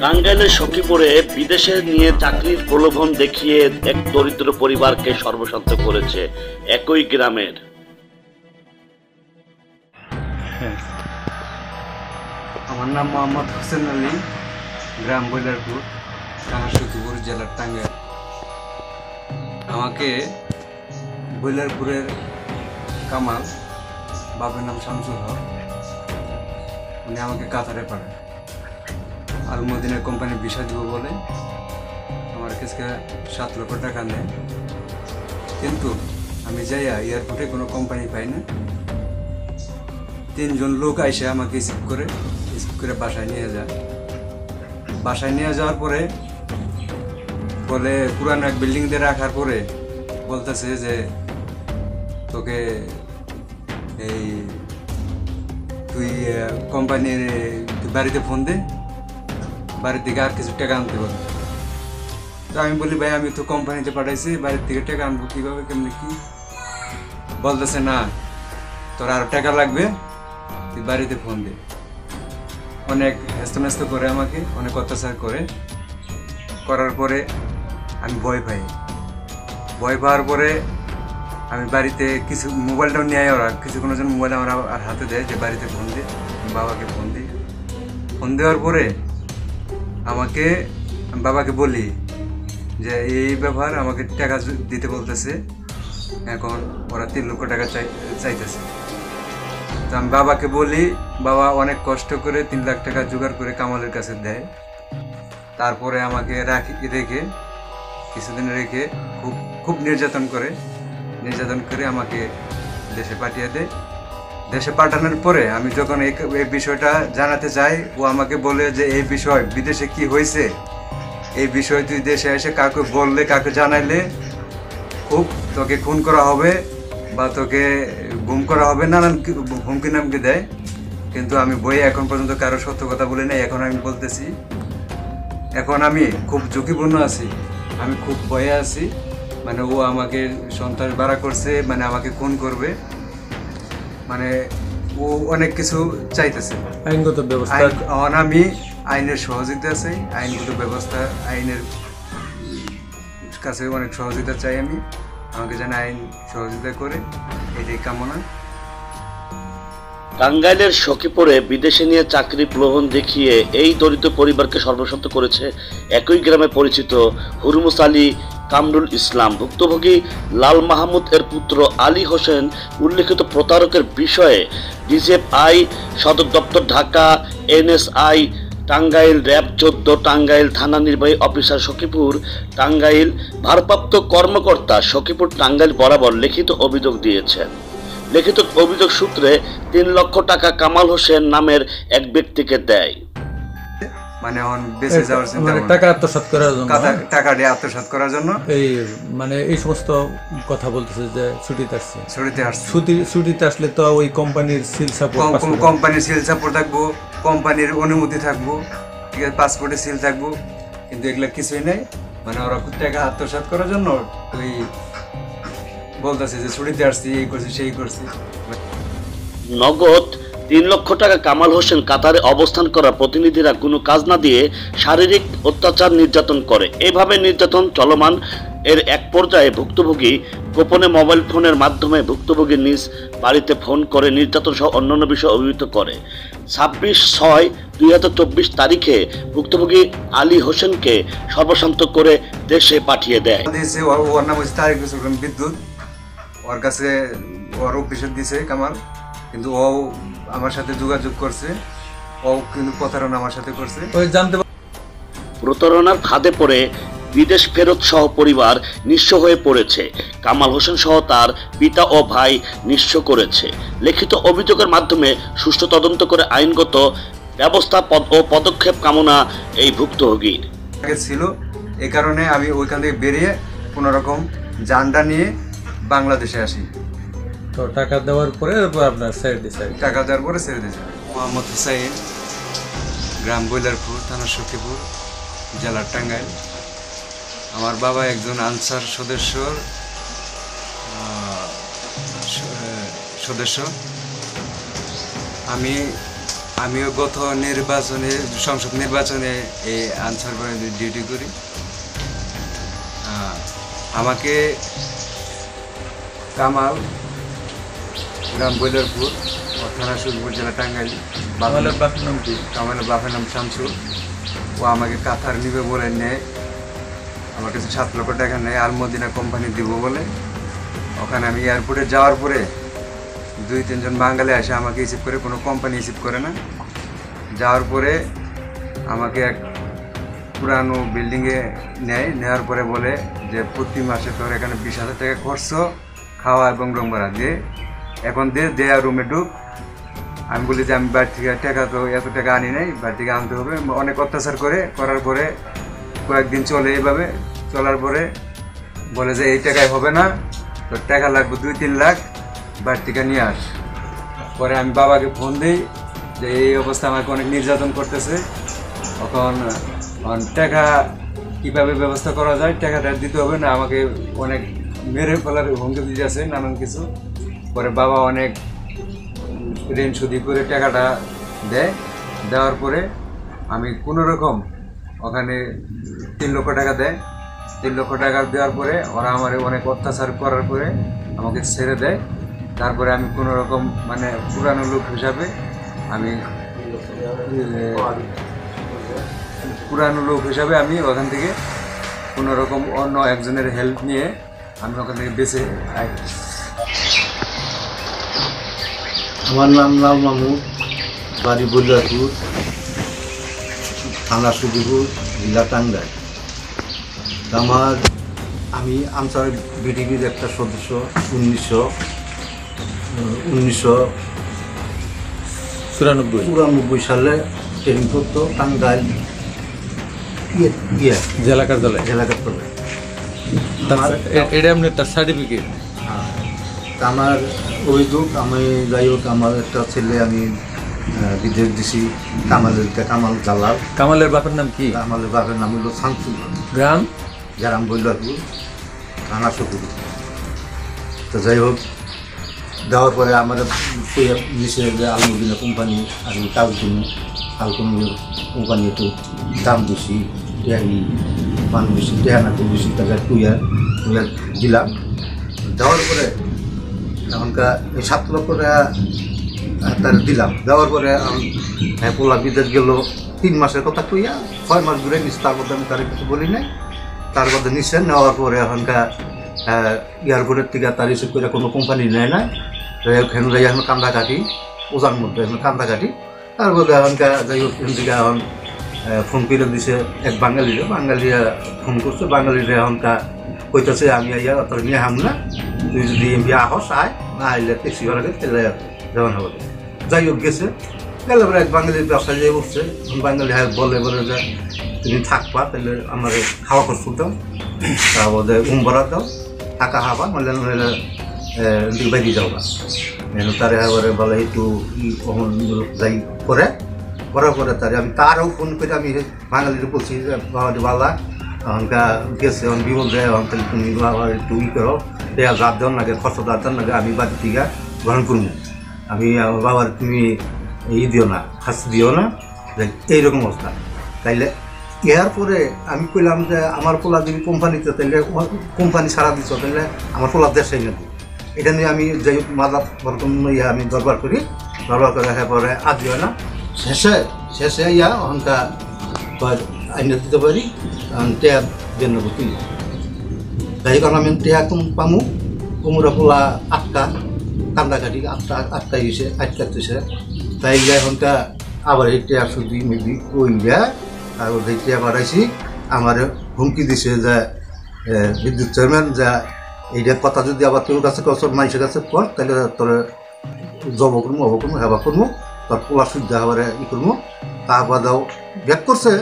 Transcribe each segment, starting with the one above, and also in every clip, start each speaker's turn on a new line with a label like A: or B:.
A: টাঙ্গাইলের সখীপুরে বিদেশে নিয়ে চাকরির প্রলোভন দেখিয়ে এক দরিদ্র পরিবারকে সর্বশান্ত করেছে একই গ্রামের।
B: আমার নাম মোহাম্মদ হোসেন আলী, গ্রাম বৈলারপুর, থানা সখীপুর, জেলার টাঙ্গাইল। আমাকে বৈলারপুরের কামাল, বাবার নাম শামসুল হক, উনি আমাকে কাতারে পাঠায়। আল মদিনা কোম্পানির বিষয় দিব বলে আমার কাছে 7 লক্ষ টাকা নেয়, কিন্তু আমি যাইয়া এয়ারপোর্টে কোনো কোম্পানি পাই না। 3 জন লোক আইসে আমাকে রিসিভ করে বাসায় নিয়ে যায়। বাসায় নিয়ে যাওয়ার পরে বলে পুরানো এক বিল্ডিং দিয়ে রাখার পরে বলতেছে যে তোকে তুই কোম্পানির বাড়িতে ফোন দে, বাড়ির থেকে আর কিছু টাকা আনতে পারবো। তো আমি বলি ভাই আমি তো কোম্পানিতে পাঠাইছি, বাড়ির থেকে টাকা আনবো কীভাবে, কেমনি কি? বলতেছে না, তোর আরো টাকা লাগবে, তুই বাড়িতে ফোন দে। অনেক হেস্তনেস্ত করে আমাকে, অনেক অত্যাচার করার পরে আমি ভয় পাওয়ার পরে আমি বাড়িতে কিছু মোবাইলটাও নিয়ে ওরা কিছুক্ষণের জন্য মোবাইল আমার আর হাতে দেয় যে বাড়িতে ফোন দে। বাবাকে ফোন দেওয়ার পরে আমি বাবাকে বলি যে এই ব্যাপার, আমাকে টাকা দিতে বলতেছে, এখন ওরা 3 লক্ষ টাকা চাইতেছে। তো আমি বাবাকে বলি, বাবা অনেক কষ্ট করে 3 লাখ টাকা জোগাড় করে কামালের কাছে দেয়। তারপরে আমাকে রেখে কিছুদিন রেখে খুব নির্যাতন করে আমাকে দেশে পাঠিয়ে দেয়। দেশে পাঠানোর পরে আমি যখন এই বিষয়টা জানাতে চাই, ও আমাকে বলে যে এই বিষয় বিদেশে কি হয়েছে, এই বিষয় তুই দেশে এসে কাউকে বললে, কাউকে জানাইলে খুব তোকে খুন করা হবে বা তোকে গুম করা হবে, নানান হুমকি নামকি দেয়। কিন্তু আমি বইয়ে এখন পর্যন্ত কারো সত্য কথা বলি নাই। এখন আমি বলতেছি, এখন আমি খুব ঝুঁকিপূর্ণ আছি, আমি খুব ভয়ে আছি। মানে ও আমাকে সন্ত্রাস বাড়া করছে, মানে আমাকে খুন করবে, মানে ও অনেক কিছু চাইতেছে।
C: আইনগত ব্যবস্থা
B: আমি আইনের সহযোগিতা চাই, আইনগত ব্যবস্থা, আইনের কাছে অনেক সহযোগিতা চাই। আমাকে যেন আইন সহযোগিতা করে, এটাই কামনা।
A: টাঙ্গাইলের সখীপুরে বিদেশে নিয়ে চাকরি প্রলোভন দেখিয়ে এই দরিদ্র পরিবারকে সর্বশান্ত করেছে একই গ্রামে পরিচিত হুরমুস আলী কামরুল ইসলাম। ভুক্তভোগী লাল মাহমুদ এর পুত্র আলী হোসেন উল্লেখিত প্রতারকের বিষয়ে ডিজিএফআই সদর দপ্তর ঢাকা, এনএসআই টাঙ্গাইল, র্যাব 14 টাঙ্গাইল থানা নির্বাহী অফিসার সখীপুর টাঙ্গাইল ভারপ্রাপ্ত কর্মকর্তা সখীপুর টাঙ্গাইল বরাবর লিখিত অভিযোগ দিয়েছেন। লিখিত অভিযোগ সূত্রে 3 লক্ষ টাকা কামাল হোসেন নামের এক ব্যক্তিকে দেয়।
B: মানে বেঁচে যাওয়ার চিন্তা,
C: টাকা আত্মসাৎ করার জন্য,
B: টাকা দিয়ে আত্মসাৎ করার জন্য
C: এই সমস্ত কথা বলতেছে যে ছুটিতে আসলে তো ওই কোম্পানির সিল সাপোর্ট
B: থাকবো, কোম্পানির অনুমতি থাকবো, ঠিক আছে, পাসপোর্টের সিল থাকবো, কিন্তু এগুলো কিছুই নেই। মানে ওরা টাকা আত্মসাৎ করার জন্য ওই বলতেছে যে ছুটিতে আসছি, এই করছি সেই করছি।
A: নগদ 3 লক্ষ টাকা কামাল হোসেন কাতারে অবস্থান করা প্রতিনিধিরা কোনো কাজ না দিয়ে শারীরিক অত্যাচার নির্যাতন করে। এভাবে নির্যাতন চলমান। এর এক পর্যায়ে ভুক্তভোগী গোপনে মোবাইল ফোনের মাধ্যমে ভুক্তভোগীর নিজ বাড়িতে ফোন করে নির্যাতন সহ অন্যান্য বিষয় অভিহিত করে। 26/6/2024 তারিখে ভুক্তভোগী আলী হোসেনকে সর্বশান্ত করে দেশে পাঠিয়ে দেয়।
B: ওর নাম হচ্ছে তারিক বিদ্যুৎ, ওর কাছে ওর অফিসে দিছে কামাল, কিন্তু ও আমার সাথে যোগাযোগ করছে, ও কিন্তু প্রতারণা আমার সাথে করছে।
A: প্রতারণার ফাঁদে পড়ে বিদেশ ফেরত সহ পরিবার নিঃস্ব হয়ে পড়েছে। কামাল হোসেন সহ তার পিতা ও ভাই নিঃস্ব করেছে। লিখিত অভিযোগের মাধ্যমে সুষ্ঠু তদন্ত করে আইনগত ব্যবস্থা ও পদক্ষেপ কামনা এই ভুক্তভোগীর
B: ছিল। এই কারণে আমি ওইখান থেকে বেরিয়ে কোনো রকম জানটা নিয়ে বাংলাদেশে আসি।
C: তো টাকা দেওয়ার পরে আপনার
B: টাকা দেওয়ার পরে ছেড়ে দিয়েছে। মোহাম্মদ হুসাইন, গ্রাম বৈলারপুর, থানা সখীপুর, জেলার টাঙ্গাইল। আমার বাবা একজন আনসার সদস্য। আমি আমিও গত নির্বাচনে সংসদ নির্বাচনে এই আনসার বাহিনীর ডিউটি করি। আমাকে কামাল, গ্রাম বৈলারপুর, থানা সুরপুর, জেলা টাঙ্গাইল।
C: কামালের বাপের নাম কি?
B: কামালের বাপের নাম শামসুল। ও আমাকে কাতার নিবে বলে নেয়, আমার কাছে 7 লক্ষ টাকা নেয় আলমদিনা কোম্পানি দিব বলে। ওখানে আমি এয়ারপোর্টে যাওয়ার পরে 2-3 জন বাঙালি আসে আমাকে রিসিভ করে, কোনো কোম্পানি রিসিভ করে না। যাওয়ার পরে আমাকে এক পুরানো বিল্ডিংয়ে নেওয়ার পরে বলে যে প্রতি মাসে তোর এখানে 20,000 টাকা খরচ, খাওয়া এবং রুম ভাড়া দিয়ে এখন দে আর রুমে ঢুক। আমি বলি যে আমি বাড়ি থেকে টাকা তো এত টাকা আনি নাই, বাড়ি থেকে আনতে হবে। অনেক অত্যাচার করার পরে কয়েকদিন চলে এইভাবে। চলার পরে বলে যে এই টাকায় হবে না, তোর টাকা লাগবে 2-3 লাখ, বাড়ি থেকে নিয়ে আস। পরে আমি বাবাকে ফোন দিই যে এই অবস্থা, আমাকে অনেক নির্যাতন করতেছে। তখন টাকা কীভাবে ব্যবস্থা করা যায়, টাকাটা দিতে হবে না, আমাকে অনেক মেরে ফেলার হুমকি দিতে আছে নানান কিছু। পরে বাবা অনেক ঋণ সুদি করে টাকাটা দেওয়ার পরে আমি কোনো রকম ওখানে 3 লক্ষ টাকা দেয়। 3 লক্ষ টাকা দেওয়ার পরে ওরা আমার অনেক অত্যাচার করার পরে আমাকে ছেড়ে দেয়। তারপরে আমি কোনো রকম মানে পুরানো লোক হিসাবে আমি ওখান থেকে কোনো রকম অন্য একজনের হেল্প নিয়ে আমি ওখান থেকে বেঁচে আই।
D: আমার নাম লাল মাহমুদ, বাড়ি বলিয়াপুর, থানা সুদিপুর, জেলা টাঙ্গাইল। আমি আনসার বিডিবির একটা সদস্য। 1994 সালে ট্রেনিং করতো টাঙ্গাইল
C: জেলা কার্যালয়। এটা এমনি তার সার্টিফিকেট।
D: আমার অভিযোগ, আমি যাই হোক আমার একটা ছেলে আমি বিদেশ দিছি, কামাল জালাল।
C: কামালের বাপের নাম কি?
D: কামালের বাপের নাম হলো শামসুল। গ্রাম বৈলাপুর, থানা সুপুর। তো যাই হোক, দেওয়ার পরে আমার নিচে যে আলমদিনা কোম্পানি আমি কাজ কিনি, আলকমির কোম্পানি একটু দাম বেশি, মান বেশি, টেহানাতে বেশি, টাকা টুইয়ার দিলাম। দেওয়ার পরে এখনকার 7 লক্ষ টাকা তার দিলাম। দেওয়ার পরে পোলা বিদেশ গেল 3 মাসের কথা টুইয়া, 6 মাস ঘুরে নিচ্ছে। তার মধ্যে আমি তার কিছু বলি নাই। তার মধ্যে নিচ্ছে নেওয়ার পরে এখনকার এয়ারপোর্টের থেকে তার রিসিভ করে কোনো কোম্পানি নেয় না। এখানে যাই এখন কান্দাকাটি, ওজার মধ্যে এখন কান্দাকাটি। তার মধ্যে এখনকার যাই হোক এখান থেকে এখন ফোন করে দিছে এক বাঙালিরা ফোন করছে। বাঙালিরা এখনকার কইতেছে আমি আইয়া তোর নিয়ে হাম না, তুই যদি এমবি আহস আয়, না আইলে ট্যাক্সি ভাড়া তাহলে যেমন হবে। যাই হোক গেছে, গেলে পরে এক বাঙালির ব্যবসা দিয়ে উঠছে। বাঙালি বলে যে তুমি থাকবা, তাহলে আমার খাওয়া খরচ দাও, তারপরে ভাড়া দাও, থাকা খাবা, নইলে বাইরে যাওয়া। তারে এবারে বলে একটু যাই করার পরে তারে আমি তারও ফোন করে আমি বাঙালির বলছি যে বাবা এখনকার গেছে, এখন বিপদ দেয়, এখন তাহলে তুমি একটু করো, টাকা জাত দেওয়ার লাগে, খরচ দেওয়ার লাগে, আমি বাড়ি থেকে গ্রহণ করবো। আমি বাবার তুমি দিও না, শাস্তি দিও না, এইরকম অবস্থা। তাইলে এরপরে আমি কইলাম যে আমার পোলা যদি কোম্পানিতে, তাহলে কোম্পানি সারা দিচ্ছ, তাহলে আমার পোলার দেশাই না। এটা নিয়ে আমি যাই মাদা বর্তমান আমি দরবার করে পরে আজ হয় না, শেষে ইয়া অহংকার আইনে দিতে পারি, টেয়ার জন্য তুলি। তাই কারণ আমি টেয়া পামু, কুমুরা পোলা আটকা, কান্দাকাটি আটকা গেছে, আটকাতেছে। তাই এখনকার আবার এই টেয়ার শুধু মেবি কই যায়। আর ওই টেয়া বাড়াইছি, আমার হুমকি দিছে যে বিদ্যুৎ চেয়ারম্যান যে এইটা কথা যদি আবার তোর কাছে মানুষের কাছে পর, তাহলে তোর জব করবো, হেবা করবো, তোর পোলা সুবিধা আবার করবো। তারপর দাও ব্যাক করছে,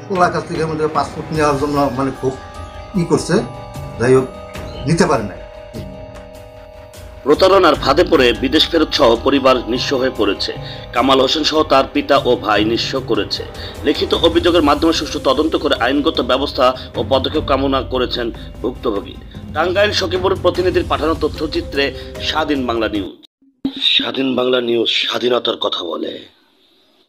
D: পোলার কাছ থেকে আমাদের পাসপোর্ট নেওয়ার জন্য মানে খুব করছে। যাই হোক, নিতে পারে না।
A: প্রতারণার ফাঁদে পড়ে বিদেশ ফেরত সহ পরিবার নিঃস্ব হয়ে পড়েছে। কামাল হোসেন সহ তার পিতা ও ভাই নিঃস্ব করেছে। লিখিত অভিযোগের মাধ্যমে সুষ্ঠু তদন্ত করে আইনগত ব্যবস্থা ও পদক্ষেপ কামনা করেছেন ভুক্তভোগী। টাঙ্গাইল সখীপুর প্রতিনিধির পাঠানো তথ্যচিত্রে স্বাধীন বাংলা নিউজ। স্বাধীন বাংলা নিউজ স্বাধীনতার কথা বলে।